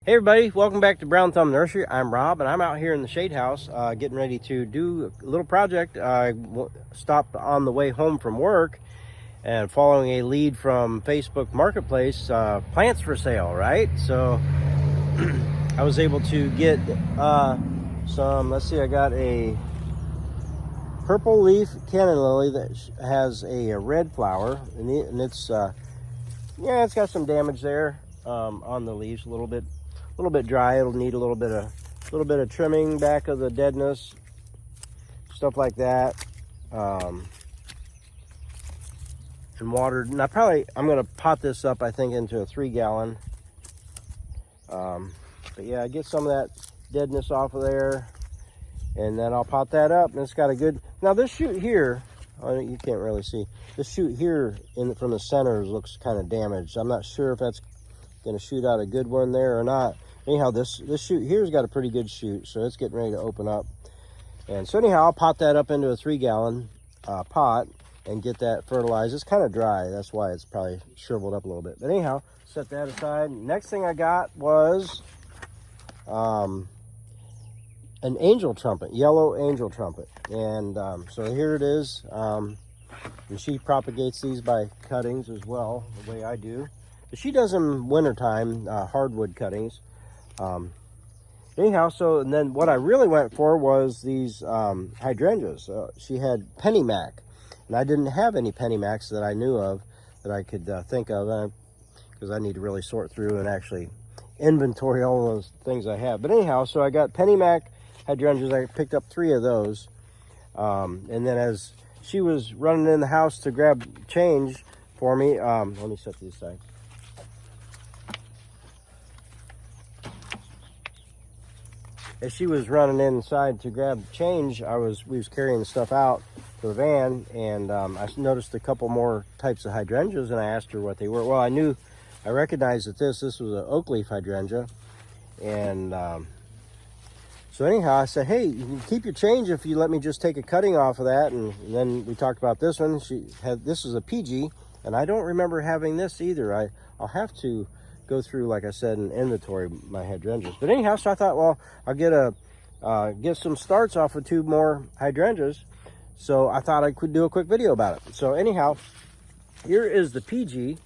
Hey everybody, welcome back to Brown Thumb Nursery. I'm Rob and I'm out here in the shade house getting ready to do a little project. I stopped on the way home from work and following a lead from Facebook Marketplace, plants for sale, right? So I was able to get some, let's see, I got a purple leaf cannon lily that has a red flower and it's, yeah, it's got some damage there on the leaves, a little bit dry. It'll need a little bit of trimming back of the deadness, stuff like that, and watered. And I'm gonna pot this up, I think, into a 3-gallon. But yeah, get some of that deadness off of there, and then I'll pot that up. And it's got a good. Now this shoot here, oh, you can't really see. This shoot here from the center looks kind of damaged. I'm not sure if that's going to shoot out a good one there or not. Anyhow, this shoot here's got a pretty good shoot, so it's getting ready to open up. And so anyhow, I'll pot that up into a 3-gallon pot and get that fertilized. It's kind of dry, that's why it's probably shriveled up a little bit. But anyhow, set that aside. Next thing I got was an angel trumpet, yellow angel trumpet. And so here it is. And she propagates these by cuttings as well, the way I do. But she does them wintertime, hardwood cuttings. Anyhow, so and then what I really went for was these hydrangeas. She had penny mac, and I didn't have any penny macs that I knew of that I could think of, because I need to really sort through and actually inventory all those things I have. But anyhow, so I got penny mac hydrangeas. I picked up 3 of those, and then as she was running in the house to grab change for me, let me set these aside. As she was running inside to grab change, we was carrying the stuff out to the van, and I noticed a couple more types of hydrangeas, and I asked her what they were. Well, I recognized that this was an oak leaf hydrangea, and so anyhow, I said, hey, you can keep your change if you let me just take a cutting off of that. And then we talked about this one. This is a PG, and I don't remember having this either. I'll have to go through, like I said, and inventory my hydrangeas. But anyhow, so I thought, well, I'll get some starts off of 2 more hydrangeas. So I thought I could do a quick video about it. So anyhow, here is the PG,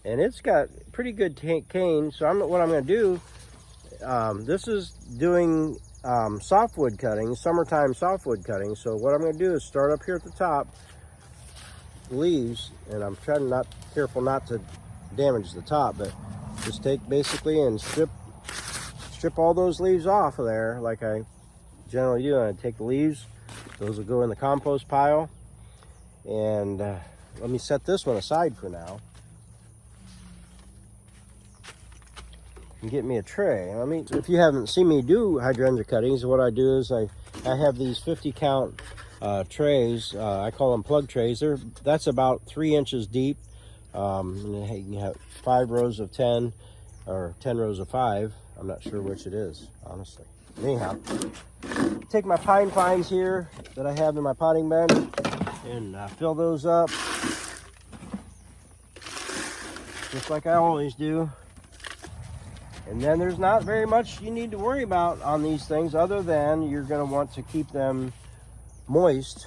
and it's got pretty good cane. So what I'm going to do, this is doing softwood cutting, summertime softwood cutting. So what I'm going to do is start up here at the top, leaves, and I'm trying careful not to damage the top, but just take basically and strip all those leaves off of there like I generally do. And I take the leaves, those will go in the compost pile. And let me set this one aside for now and get me a tray. If you haven't seen me do hydrangea cuttings, what I do is I have these 50 count trays. I call them plug trays. That's about 3 inches deep. And you have 5 rows of 10 or 10 rows of 5. I'm not sure which it is, honestly. Anyhow, take my pine fines here that I have in my potting bed and fill those up just like I always do. And then there's not very much you need to worry about on these things, other than you're going to want to keep them moist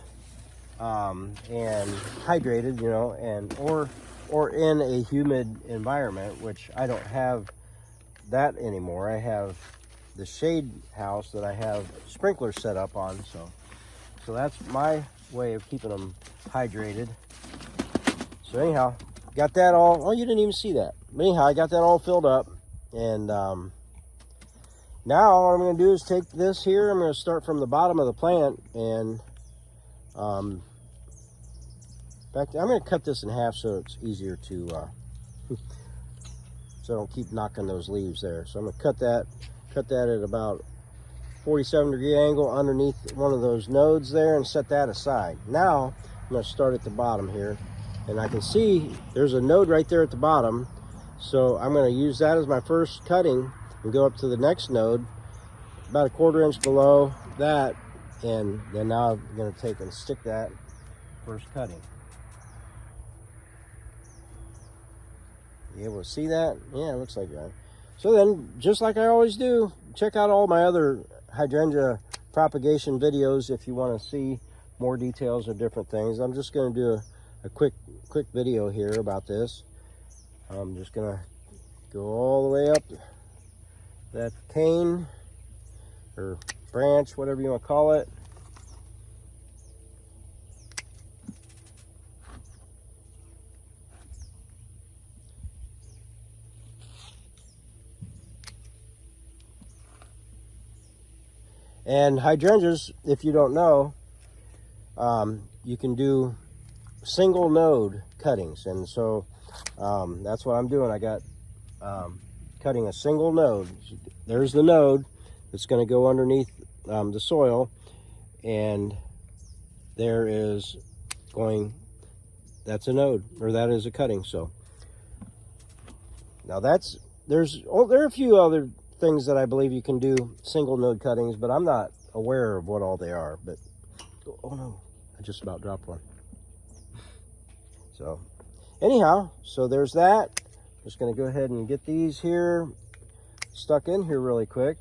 and hydrated, you know, or in a humid environment, which I don't have that anymore. I have the shade house that I have sprinklers set up on, so that's my way of keeping them hydrated. So anyhow, got that all. Oh, you didn't even see that. But anyhow, I got that all filled up, and now what I'm going to do is take this here. I'm going to start from the bottom of the plant, and in fact, I'm going to cut this in half so it's easier to, so I don't keep knocking those leaves there. So I'm going to cut that at about 47-degree angle underneath one of those nodes there and set that aside. Now I'm going to start at the bottom here, and I can see there's a node right there at the bottom. So I'm going to use that as my first cutting and go up to the next node about 1/4 inch below that, and then now I'm going to take and stick that first cutting. You able to see that? Yeah, it looks like that. So then, just like I always do, check out all my other hydrangea propagation videos if you want to see more details of different things. I'm just going to do a quick video here about this. I'm just going to go all the way up that cane or branch, whatever you want to call it. And hydrangeas, if you don't know, you can do single node cuttings. And so that's what I'm doing. I got cutting a single node. There's the node that's going to go underneath the soil. And there is that's a node, or that is a cutting. So now there are a few other things that I believe you can do single node cuttings, but I'm not aware of what all they are. But oh no, I just about dropped one. So anyhow, so there's that. Just going to go ahead and get these here stuck in here really quick.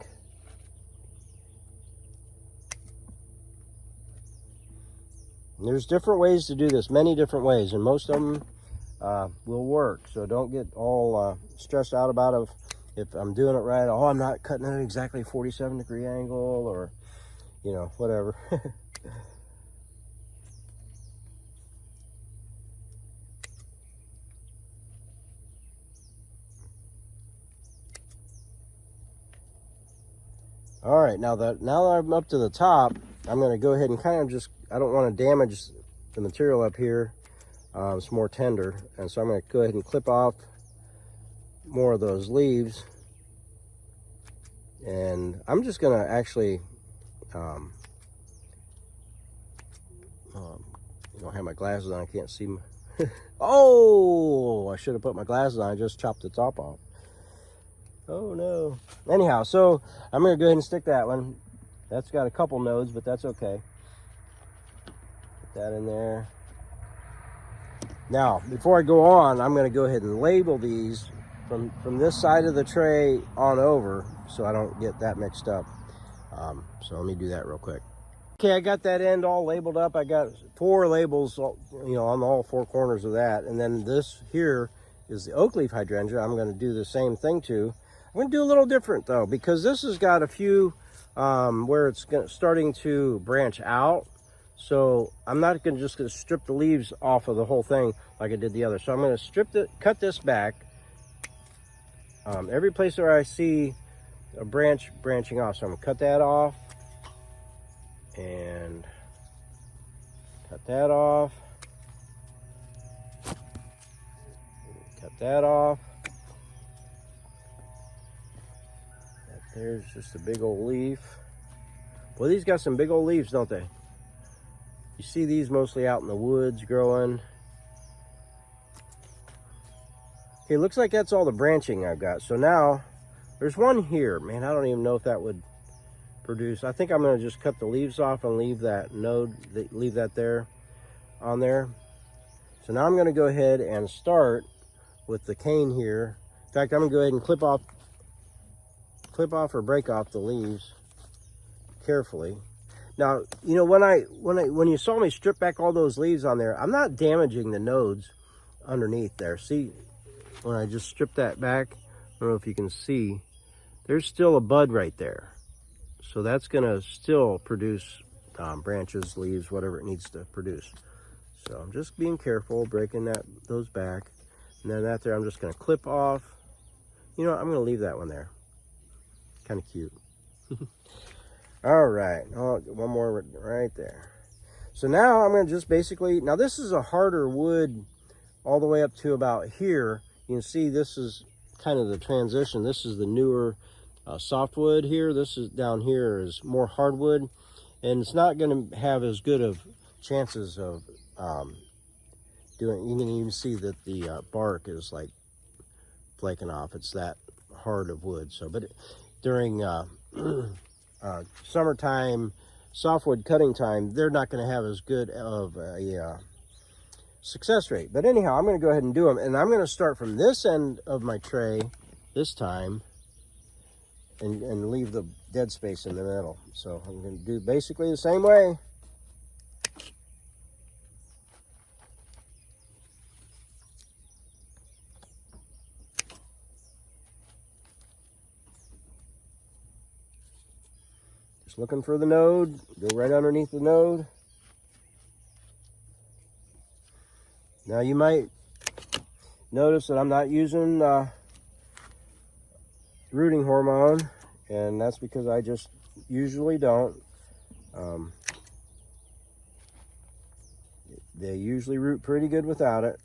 And there's different ways to do this, many different ways, and most of them will work. So don't get all stressed out about it if I'm doing it right. Oh, I'm not cutting at exactly 47-degree angle, or, you know, whatever. All right, now that I'm up to the top, I'm going to go ahead and kind of just, I don't want to damage the material up here. It's more tender, and so I'm going to go ahead and clip off more of those leaves. And I'm just going to actually, I don't have my glasses on, I can't see my, oh, I should have put my glasses on, I just chopped the top off. Oh no. Anyhow, so I'm going to go ahead and stick that one. That's got a couple nodes, but that's okay. Put that in there. Now, before I go on, I'm going to go ahead and label these from this side of the tray on over, so I don't get that mixed up. So let me do that real quick. Okay, I got that end all labeled up. I got 4 labels, you know, on all 4 corners of that. And then this here is the oak leaf hydrangea. I'm going to do the same thing too. I'm going to do a little different though, because this has got a few where it's starting to branch out. So I'm not just going to strip the leaves off of the whole thing like I did the other. So I'm going to cut this back. Every place where I see a branch branching off, so I'm going to cut that off and cut that off. Cut that off. There's just a big old leaf. Well, these got some big old leaves, don't they? You see these mostly out in the woods growing. Okay, looks like that's all the branching I've got. So now, there's one here. Man, I don't even know if that would produce. I think I'm going to just cut the leaves off and leave that node, leave that there, on there. So now I'm going to go ahead and start with the cane here. In fact, I'm going to go ahead and clip off or break off the leaves carefully. Now, you know, when you saw me strip back all those leaves on there, I'm not damaging the nodes underneath there. See, when I just strip that back, I don't know if you can see, there's still a bud right there. So that's gonna still produce branches, leaves, whatever it needs to produce. So I'm just being careful, breaking those back. And then that there, I'm just gonna clip off. You know, I'm gonna leave that one there. Kind of cute. All right, oh, one more right there. So now I'm going to just basically, now this is a harder wood all the way up to about here. You can see this is kind of the transition. This is the newer softwood here. This is down here is more hardwood, and it's not going to have as good of chances of doing. You can even see that the bark is like flaking off. It's that hard of wood. So, but during summertime, softwood cutting time, they're not going to have as good of a success rate. But anyhow, I'm going to go ahead and do them, and I'm going to start from this end of my tray this time, and leave the dead space in the middle. So I'm going to do basically the same way. Just looking for the node, go right underneath the node. Now you might notice that I'm not using rooting hormone, and that's because I just usually don't. They usually root pretty good without it.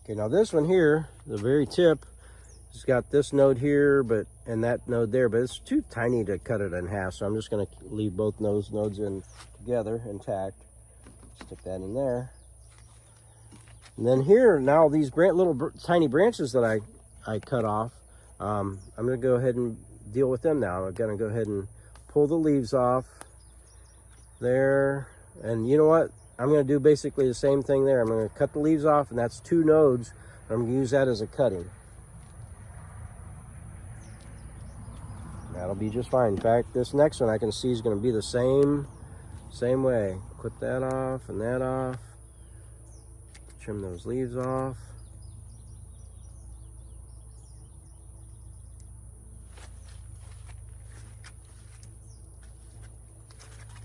Okay, now this one here, the very tip, it's got this node here, and that node there, but it's too tiny to cut it in half, so I'm just going to leave both those nodes in together, intact. Stick that in there. And then here, now these little tiny branches that I cut off, I'm going to go ahead and deal with them now. I'm going to go ahead and pull the leaves off there. And you know what? I'm going to do basically the same thing there. I'm going to cut the leaves off, and that's 2 nodes. I'm going to use that as a cutting. That'll be just fine. In fact, this next one I can see is going to be the same way. Clip that off and that off. Trim those leaves off.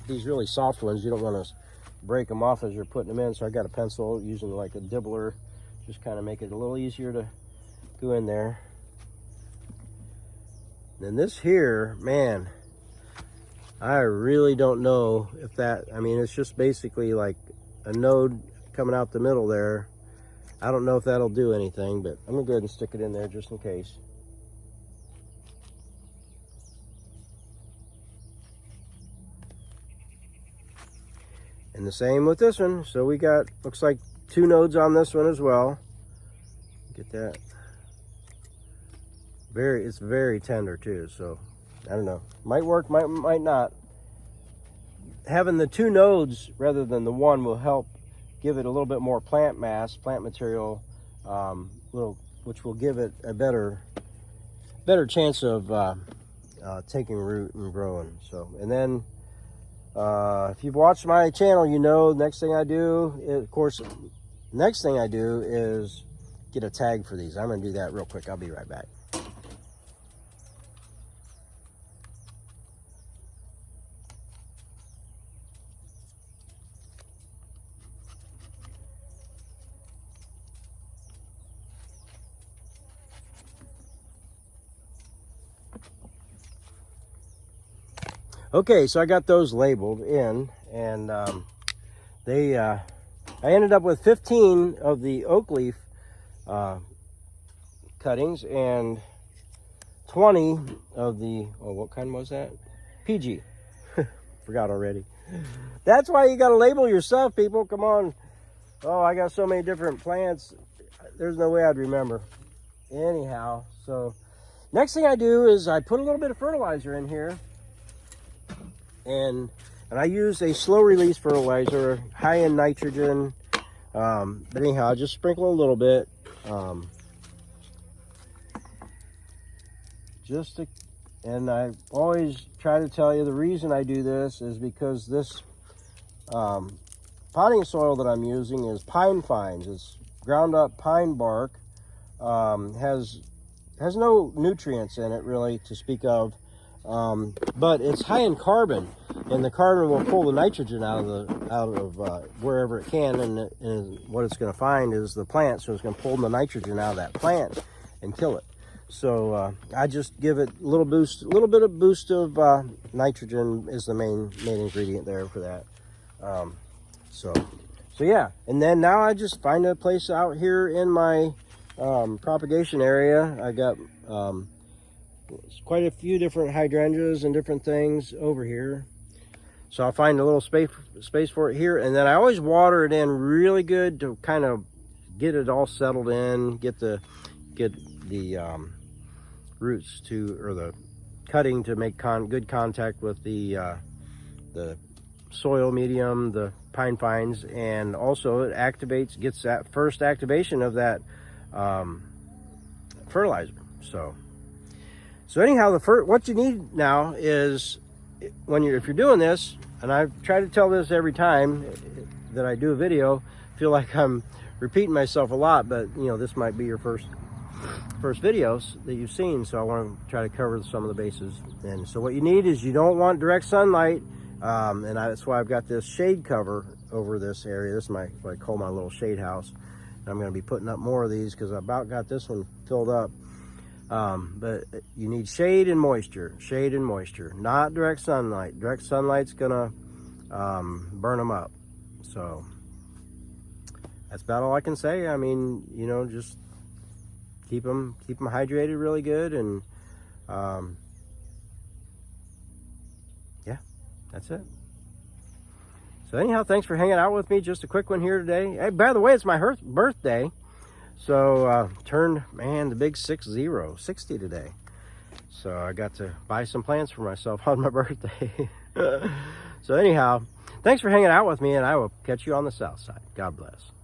These really soft ones, you don't want to break them off as you're putting them in, so I got a pencil using like a dibbler, just kind of make it a little easier to go in there. And this here, man, I really don't know if that, I mean, it's just basically like a node coming out the middle there. I don't know if that'll do anything, but I'm gonna go ahead and stick it in there just in case. And the same with this one. So we got, looks like 2 nodes on this one as well. Get that. It's very tender too, so I don't know. Might work, might not. Having the 2 nodes rather than the 1 will help give it a little bit more plant mass, plant material, which will give it a better chance of taking root and growing. So, and then if you've watched my channel, you know next thing I do is get a tag for these. I'm going to do that real quick. I'll be right back. Okay, so I got those labeled in, and I ended up with 15 of the oak leaf cuttings and 20 of the, oh, what kind was that? PG. Forgot already. That's why you got to label your stuff, people. Come on. Oh, I got so many different plants. There's no way I'd remember. Anyhow, so next thing I do is I put a little bit of fertilizer in here. And I use a slow release fertilizer, high in nitrogen. But anyhow, I just sprinkle a little bit. And I always try to tell you the reason I do this is because this potting soil that I'm using is pine fines. It's ground up pine bark. Has no nutrients in it really to speak of. But it's high in carbon, and the carbon will pull the nitrogen out of wherever it can, and what it's going to find is the plant, so it's going to pull the nitrogen out of that plant and kill it. So I just give it a little bit of boost of nitrogen is the main ingredient there for that. So yeah, and then now I just find a place out here in my propagation area. I got quite a few different hydrangeas and different things over here, so I'll find a little space for it here, and then I always water it in really good to kind of get it all settled in, get the roots to, or cutting to make good contact with the soil medium, the pine fines, and also it gets that first activation of that fertilizer. So anyhow, what you need now is if you're doing this, and I try to tell this every time that I do a video, I feel like I'm repeating myself a lot, but you know, this might be your first videos that you've seen, so I want to try to cover some of the bases. And so what you need is, you don't want direct sunlight, and that's why I've got this shade cover over this area. This is what I call my little shade house. And I'm going to be putting up more of these because I about got this one filled up. But you need shade and moisture, not direct sunlight. Direct sunlight's gonna burn them up. So that's about all I can say. I mean, you know, just keep them hydrated really good, and yeah, that's it. So anyhow, thanks for hanging out with me. Just a quick one here today. Hey, by the way, it's my birthday. So turned, man, the big 60 today. So I got to buy some plants for myself on my birthday. So anyhow, thanks for hanging out with me, and I will catch you on the south side. God bless.